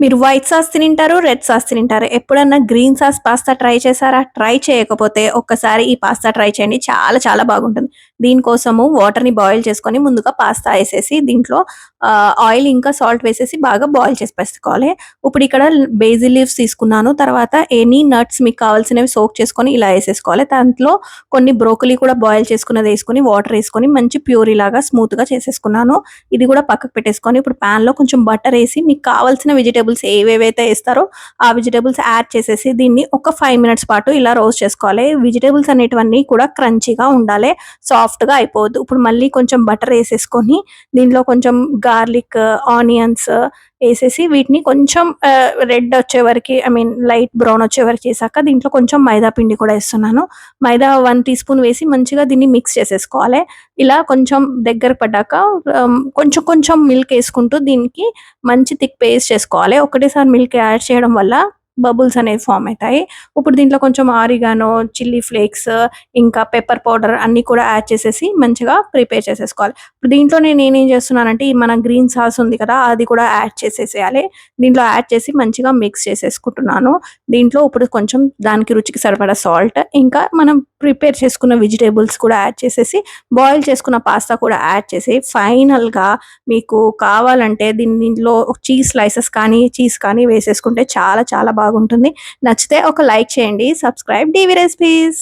మీరు white sauce తినింటారు, red sauce తినింటారు. ఎప్పుడన్నా green sauce pasta try చేశారా? ట్రై చేయకపోతే ఒక్కసారి ఈ పాస్తా ట్రై చేయండి. చాలా చాలా బాగుంటుంది. దీనికోసము వాటర్‌ని బాయిల్ చేసుకొని ముందుగా పాస్తా ఏసేసి దీంట్లో ఆయిల్ ఇంకా సాల్ట్ వేసేసి బాగా బాయిల్ చేసి పెట్టుకోవాలి. ఇప్పుడిక్కడ బేసిల్ లీవ్స్ తీసుకున్నాను. తర్వాత ఎనీ నట్స్ మీకు కావాల్సినవి సోక్ చేసుకొని ఇలా ఏసేసుకోవాలి. దాంట్లో కొన్ని బ్రోకలీ కూడా బాయిల్ చేసుకున్నదేసుకొని వాటరేసుకొని మంచి ప్యూరీలాగా స్మూత్‌గా చేసేసుకున్నాను. ఇది గూడా పక్కకు పెట్టేసుకొని ఇప్పుడు పాన్‌లో కొంచెం బటరేసి మీకు కావాల్సిన వెజిటబుల్స్ ఏవేవైతే ఏస్తారో ఆ వెజిటబుల్స్ యాడ్ చేసేసి దీన్ని ఒక 5 మినిట్స్ పాటు ఇలా రోస్ట్ చేసుకోవాలి. వెజిటబుల్స్ అనేటివన్నీ కూడా క్రంచీగా ఉండాలి. సాఫ్ట్‌గా అయిపోవద్దు. ఇప్పుడు మళ్ళీ కొంచెం బటరేసేసుకొని దీంట్లో కొంచెం గార్లిక్, ఆనియన్స్ ఏసేసి వీటిని కొంచెం రెడ్ వచ్చే వరకి లైట్ బ్రౌన్ వచ్చే వరకు చేశాక దీంట్లో కొంచెం మైదా పిండి కూడా ఏస్తున్నాను. మైదా 1 టీ స్పూన్ వేసి మంచిగా దీన్ని మిక్స్ చేసేసుకోవాలి. ఇలా కొంచెం దగ్గర పడ్డాక కొంచెం కొంచెం మిల్క్ ఏసుకుంటూ దీనికి మంచి థిక్ పేస్ట్ చేసుకోవాలి. ఒకటేసారి మిల్క్ యాడ్ చేయడం వల్ల బబుల్స్ అనేవి ఫార్మ్ అయితాయి. ఇప్పుడు దీంట్లో కొంచెం ఆరిగానో, చిల్లీ ఫ్లేక్స్, ఇంకా పెప్పర్ పౌడర్ అన్నీ కూడా యాడ్ చేసేసి మంచిగా ప్రిపేర్ చేసేసుకోవాలి. ఇప్పుడు దీంట్లో నేనేం చేస్తున్నానంటే ఈ మన గ్రీన్ సాస్ ఉంది కదా! అది కూడా యాడ్ చేసేసేయాలి. దీంట్లో యాడ్ చేసి మంచిగా మిక్స్ చేసేసుకుంటున్నాను. దీంట్లో ఇప్పుడు కొంచెం దానికి రుచికి సరిపడా సాల్ట్, ఇంకా మనం ప్రిపేర్ చేసుకున్న వెజిటబుల్స్ కూడా యాడ్ చేసేసి బాయిల్ చేసుకున్న పాస్తా కూడా యాడ్ చేసి ఫైనల్‌గా మీకు కావాలంటే దీంట్లో చీజ్ స్లైసెస్ కానీ, చీజ్ కానీ వేసేసుకుంటే చాలా చాలా బాగుంటుంది. నచ్చితే ఒక లైక్ చేయండి. Subscribe DV recipes.